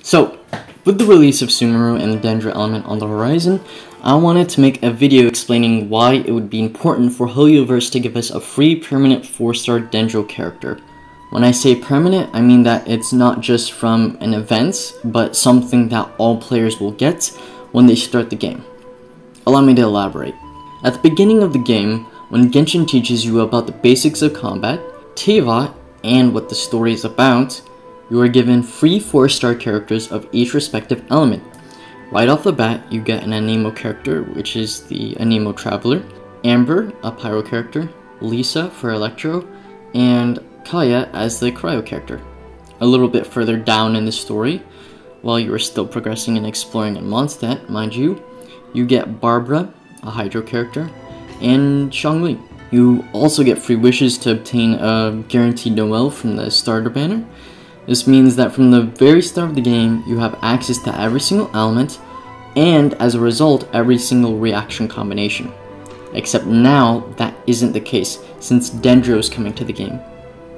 So, with the release of Sumeru and the Dendro element on the horizon, I wanted to make a video explaining why it would be important for Hoyoverse to give us a free permanent 4-star Dendro character. When I say permanent, I mean that it's not just from an event, but something that all players will get when they start the game. Allow me to elaborate. At the beginning of the game, when Genshin teaches you about the basics of combat, Teva, and what the story is about, you are given free 4-star characters of each respective element. Right off the bat, you get an Anemo character, which is the Anemo Traveler, Amber, a Pyro character, Lisa for Electro, and Kaya as the Cryo character. A little bit further down in the story, while you are still progressing and exploring in Mondstadt, mind you, you get Barbara, a Hydro character, and Xiangling. You also get free wishes to obtain a guaranteed Noel from the starter banner. This means that from the very start of the game, you have access to every single element, and as a result, every single reaction combination. Except now, that isn't the case, since Dendro is coming to the game.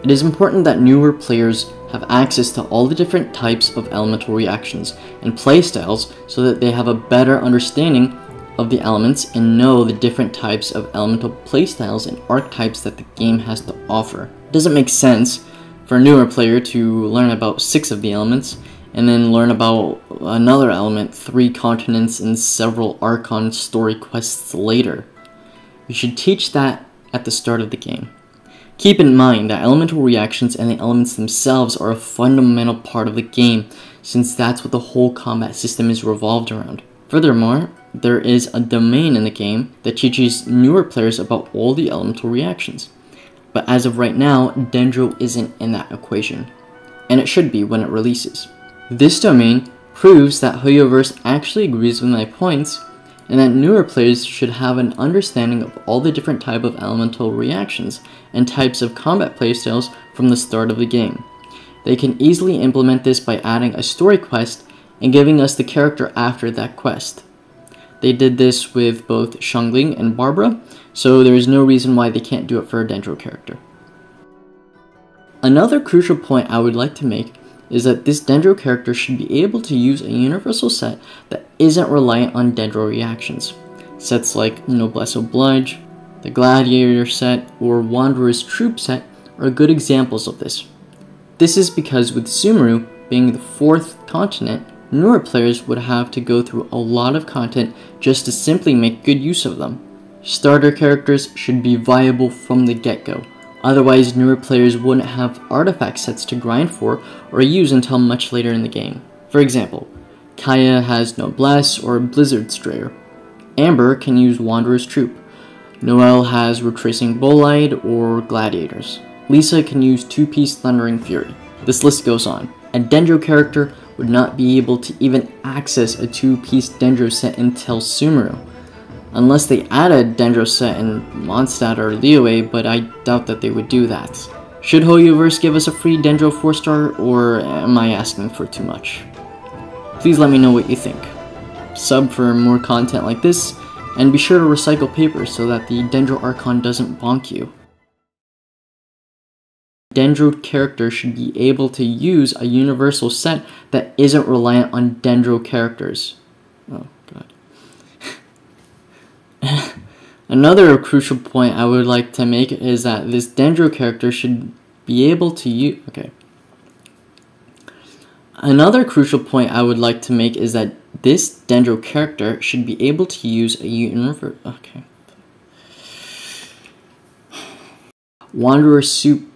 It is important that newer players have access to all the different types of elemental reactions and playstyles so that they have a better understanding of the elements and know the different types of elemental playstyles and archetypes that the game has to offer. It doesn't make sense for a newer player to learn about 6 of the elements and then learn about another element 3 continents and several Archon story quests later. You should teach that at the start of the game. Keep in mind that elemental reactions and the elements themselves are a fundamental part of the game, since that's what the whole combat system is revolved around. Furthermore, there is a domain in the game that teaches newer players about all the elemental reactions. But as of right now, Dendro isn't in that equation, and it should be when it releases. This domain proves that Hoyoverse actually agrees with my points, and that newer players should have an understanding of all the different type of elemental reactions and types of combat playstyles from the start of the game. They can easily implement this by adding a story quest and giving us the character after that quest. They did this with both Xiangling and Barbara, so there is no reason why they can't do it for a Dendro character. Another crucial point I would like to make is that this Dendro character should be able to use a universal set that isn't reliant on Dendro reactions. Sets like Noblesse Oblige, the Gladiator set, or Wanderer's Troop set are good examples of this. This is because with Sumeru being the 4th continent, newer players would have to go through a lot of content just to simply make good use of them. Starter characters should be viable from the get-go, otherwise newer players wouldn't have artifact sets to grind for or use until much later in the game. For example, Kaya has Noblesse or Blizzard Strayer. Amber can use Wanderer's Troop. Noelle has Retracing Bolide or Gladiators. Lisa can use 2-piece Thundering Fury. This list goes on. A Dendro character would not be able to even access a 2-piece Dendro set until Sumeru, unless they add a Dendro set in Mondstadt or Liyue, but I doubt that they would do that. Should Hoyoverse give us a free Dendro 4-star, or am I asking for too much? Please let me know what you think. Sub for more content like this, and be sure to recycle paper so that the Dendro Archon doesn't bonk you. Dendro character should be able to use a universal set that isn't reliant on Dendro characters. Oh god. Another crucial point I would like to make is that this Dendro character should be able to use... Another crucial point I would like to make is that this Dendro character should be able to use a universal... Wanderer Soup